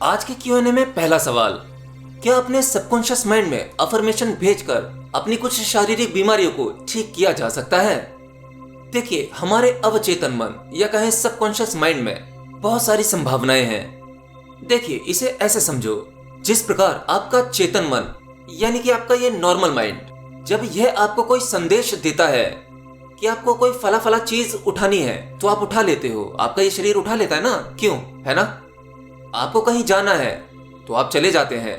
आज के क्यूएनए में पहला सवाल, क्या अपने सबकॉन्शियस माइंड में अफर्मेशन भेजकर अपनी कुछ शारीरिक बीमारियों को ठीक किया जा सकता है? देखिए, हमारे अवचेतन मन या कहें सबकॉन्शियस माइंड में बहुत सारी संभावनाएं हैं। देखिए, इसे ऐसे समझो, जिस प्रकार आपका चेतन मन यानी कि आपका ये नॉर्मल माइंड, जब यह आपको कोई संदेश देता है कि आपको कोई फला फला चीज उठानी है तो आप उठा लेते हो, आपका ये शरीर उठा लेता है ना, क्यों, है ना? आपको कहीं जाना है तो आप चले जाते हैं।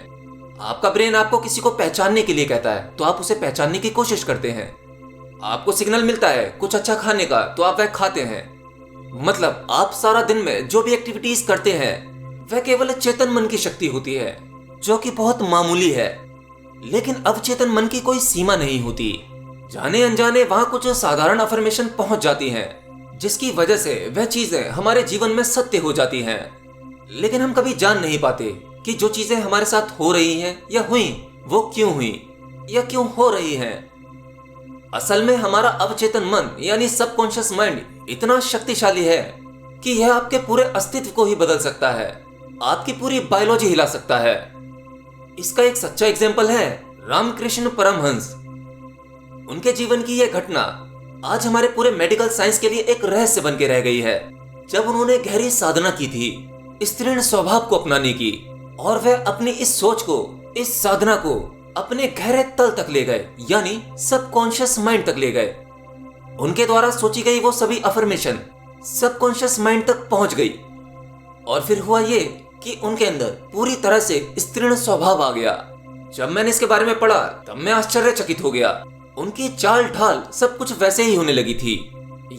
आपका ब्रेन आपको किसी को पहचानने के लिए कहता है तो आप उसे पहचानने की कोशिश करते हैं। आपको सिग्नल मिलता है कुछ अच्छा खाने का तो आप वह खाते हैं। मतलब आप सारा दिन में जो भी एक्टिविटीज करते हैं वह केवल चेतन मन की शक्ति होती है, जो कि बहुत मामूली है। लेकिन अवचेतन मन की कोई सीमा नहीं होती। जाने अनजाने वहां कुछ साधारण अफर्मेशन पहुंच जाती हैं, जिसकी वजह से वह चीजें हमारे जीवन में सत्य हो जाती हैं। लेकिन हम कभी जान नहीं पाते कि जो चीजें हमारे साथ हो रही हैं या हुई, वो क्यों हुई या क्यों हो रही हैं। असल में हमारा अवचेतन मन यानी सबकॉन्शियस माइंड इतना शक्तिशाली है कि यह आपके पूरे अस्तित्व को ही बदल सकता है, आपकी पूरी बायोलॉजी हिला सकता है। इसका एक सच्चा एग्जाम्पल है रामकृष्ण परमहंस। उनके जीवन की यह घटना आज हमारे पूरे मेडिकल साइंस के लिए एक रहस्य बन के रह गई है। जब उन्होंने गहरी साधना की थी स्त्रीण स्वभाव को अपनाने की, और वह अपनी इस सोच को, इस साधना को अपने गहरे तल तक ले गए, यानी सबकॉन्शियस माइंड तक ले गए। उनके द्वारा सोची गई वो सभी अफर्मेशन सबकॉन्शियस माइंड तक पहुंच गई, और फिर हुआ ये कि उनके अंदर पूरी तरह से स्त्रीण स्वभाव आ गया। जब मैंने इसके बारे में पढ़ा तब मैं आश्चर्यचकित हो गया। उनकी चाल ढाल सब कुछ वैसे ही होने लगी थी।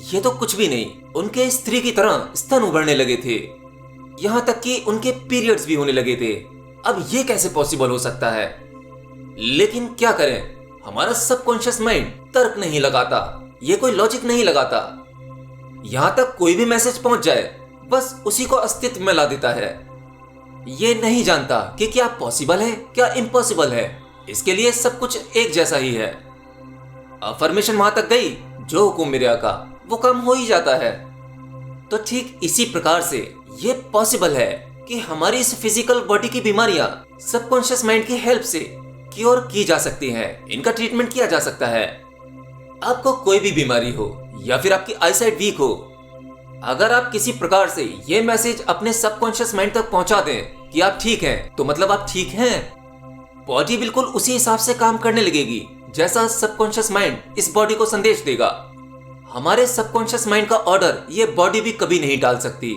ये तो कुछ भी नहीं, उनके स्त्री की तरह स्तन उभरने लगे थे, यहाँ तक कि उनके पीरियड्स भी होने लगे थे। अब ये कैसे पॉसिबल हो सकता है? लेकिन क्या करें, हमारा सबकॉन्शियस माइंड तर्क नहीं लगाता, ये कोई लॉजिक नहीं लगाता। यहाँ तक कोई भी मैसेज पहुंच जाए बस उसी को अस्तित्व में ला देता है। ये नहीं जानता कि क्या पॉसिबल है, क्या इम्पॉसिबल है। इसके लिए सब कुछ एक जैसा ही है। अफर्मेशन वहां तक गई, जो हुक्म मेरे आका, वो काम हो ही जाता है। तो ठीक इसी प्रकार से ये पॉसिबल है कि हमारी इस फिजिकल बॉडी की बीमारियां सबकॉन्शियस माइंड की हेल्प से क्योर की जा सकती हैं, इनका ट्रीटमेंट किया जा सकता है। आपको कोई भी बीमारी हो या फिर आपकी आईसाइट वीक हो, अगर आप किसी प्रकार से ये मैसेज अपने सबकॉन्शियस माइंड तक पहुंचा दें कि आप ठीक हैं, तो मतलब आप ठीक हैं। बॉडी बिल्कुल उसी हिसाब से काम करने लगेगी जैसा सबकॉन्शियस माइंड इस बॉडी को संदेश देगा। हमारे सबकॉन्शियस माइंड का ऑर्डर ये बॉडी भी कभी नहीं टाल सकती,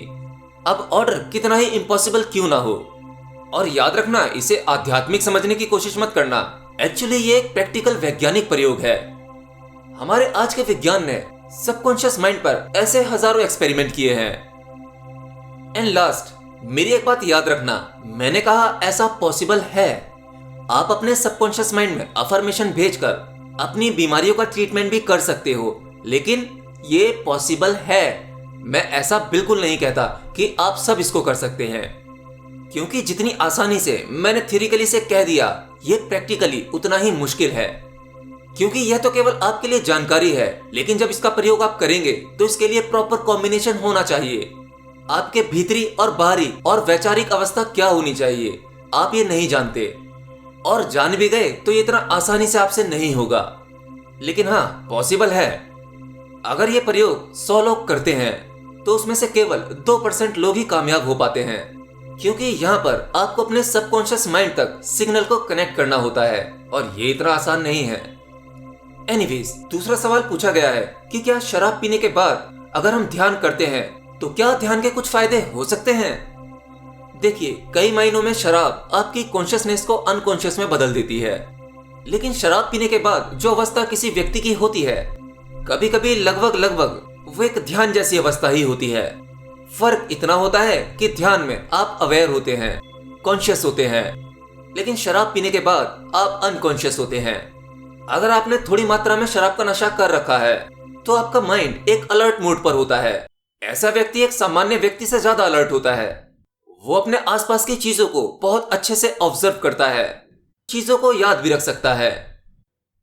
अब ऑर्डर कितना ही इम्पॉसिबल क्यों ना हो। और याद रखना, इसे आध्यात्मिक समझने की कोशिश मत करना। एक्चुअली ये एक प्रैक्टिकल वैज्ञानिक प्रयोग है। हमारे आज के विज्ञान ने सबकॉन्शियस माइंड पर ऐसे हजारों एक्सपेरिमेंट किए हैं। एंड लास्ट, मेरी एक बात याद रखना, मैंने कहा ऐसा पॉसिबल है। आप अपने सबकॉन्शियस माइंड में अफर्मेशन भेजकर अपनी बीमारियों का ट्रीटमेंट भी कर सकते हो, लेकिन ये पॉसिबल है। मैं ऐसा बिल्कुल नहीं कहता कि आप सब इसको कर सकते हैं, क्योंकि जितनी आसानी से मैंने थ्योरिकली से कह दिया, ये प्रैक्टिकली उतना ही मुश्किल है। क्योंकि यह तो केवल आपके लिए जानकारी है, लेकिन जब इसका प्रयोग आप करेंगे तो इसके लिए प्रॉपर कॉम्बिनेशन होना चाहिए। आपके भीतरी और बाहरी और वैचारिक अवस्था क्या होनी चाहिए, आप ये नहीं जानते, और जान भी गए तो ये इतना आसानी से आपसे नहीं होगा। लेकिन हाँ, पॉसिबल है। अगर ये प्रयोग 100 लोग करते हैं तो उसमें से केवल 2% लोग ही कामयाब हो पाते हैं, क्योंकि यहाँ पर आपको अपने सबकॉन्शियस माइंड तक सिग्नल को कनेक्ट करना होता है, और ये इतना आसान नहीं है। एनीवेज, दूसरा सवाल पूछा गया है कि क्या शराब पीने के बाद अगर हम ध्यान करते हैं तो क्या ध्यान के कुछ फायदे हो सकते हैं? देखिए, कई मायनों में शराब आपकी कॉन्शियसनेस को अनकॉन्शियस में बदल देती है। लेकिन शराब पीने के बाद जो अवस्था किसी व्यक्ति की होती है, कभी कभी लगभग वो एक ध्यान जैसी अवस्था ही होती है। फर्क इतना होता है कि ध्यान में आप अवेयर होते हैं, कॉन्शियस होते हैं, लेकिन शराब पीने के बाद आप अनकॉन्शियस होते हैं। अगर आपने थोड़ी मात्रा में शराब का नशा कर रखा है तो आपका माइंड एक अलर्ट मोड पर होता है। ऐसा व्यक्ति एक सामान्य व्यक्ति से ज्यादा अलर्ट होता है। वो अपने आसपास की चीजों को बहुत अच्छे से ऑब्जर्व करता है, चीजों को याद भी रख सकता है।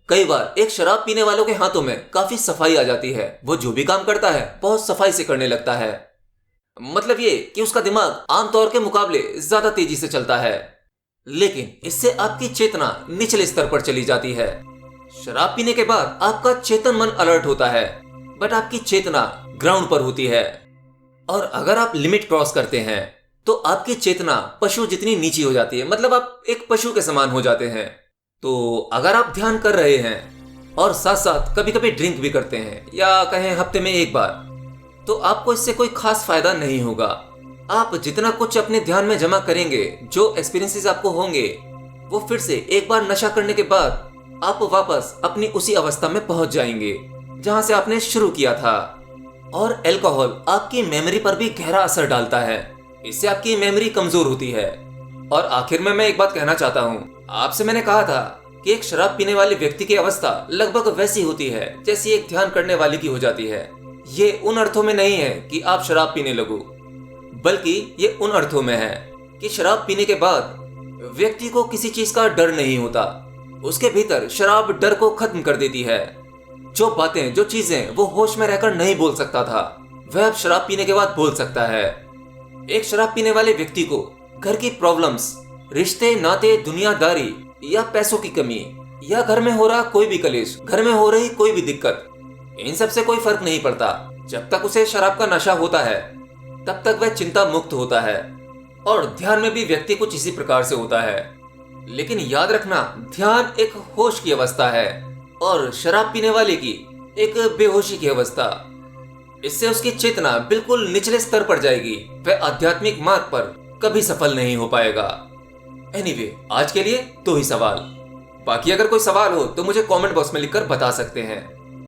कई बार एक शराब पीने वालों के हाथों में काफी सफाई आ जाती है, वो जो भी काम करता है बहुत सफाई से करने लगता है। मतलब ये कि उसका दिमाग आमतौर के मुकाबले ज्यादा तेजी से चलता है, लेकिन इससे आपकी चेतना निचले स्तर पर चली जाती है। शराब पीने के बाद आपका चेतन मन अलर्ट होता है, बट आपकी चेतना ग्राउंड पर होती है। और अगर आप लिमिट क्रॉस करते हैं तो आपकी चेतना पशु जितनी नीची हो जाती है, मतलब आप एक पशु के समान हो जाते हैं। तो अगर आप ध्यान कर रहे हैं और साथ साथ कभी कभी ड्रिंक भी करते हैं, या कहें हफ्ते में एक बार, तो आपको इससे कोई खास फायदा नहीं होगा। आप जितना कुछ अपने ध्यान में जमा करेंगे, जो एक्सपीरियंसेस आपको होंगे, वो फिर से एक बार नशा करने के बाद आप वापस अपनी उसी अवस्था में पहुंच जाएंगे जहां से आपने शुरू किया था। और अल्कोहल आपकी मेमोरी पर भी गहरा असर डालता है, इससे आपकी मेमोरी कमजोर होती है। और आखिर में मैं एक बात कहना चाहता हूँ, आपसे मैंने कहा था कि एक शराब पीने वाले व्यक्ति की अवस्था लगभग वैसी होती है जैसी एक ध्यान करने वाले की हो जाती है। ये उन अर्थों में नहीं है कि आप शराब पीने लगो, बल्कि ये उन अर्थों में है कि शराब पीने के बाद व्यक्ति को किसी चीज का डर नहीं होता। उसके भीतर शराब डर को खत्म कर देती है। जो बातें, जो चीजें वो होश में रहकर नहीं बोल सकता था, वह अब शराब पीने के बाद बोल सकता है। एक शराब पीने वाले व्यक्ति को घर की प्रॉब्लम्स, रिश्ते नाते, दुनियादारी या पैसों की कमी, या घर में हो रहा कोई भी कलेश, घर में हो रही कोई भी दिक्कत, इन सब से कोई फर्क नहीं पड़ता। जब तक उसे शराब का नशा होता है तब तक वह चिंता मुक्त होता है। और ध्यान में भी व्यक्ति कुछ इसी प्रकार से होता है। लेकिन याद रखना, ध्यान एक होश की अवस्था है और शराब पीने वाले की एक बेहोशी की अवस्था। इससे उसकी चेतना बिल्कुल निचले स्तर पर जाएगी, वह आध्यात्मिक मार्ग पर कभी सफल नहीं हो पाएगा। एनीवे, आज के लिए 2 ही सवाल। बाकी अगर कोई सवाल हो तो मुझे कमेंट बॉक्स में लिखकर बता सकते हैं।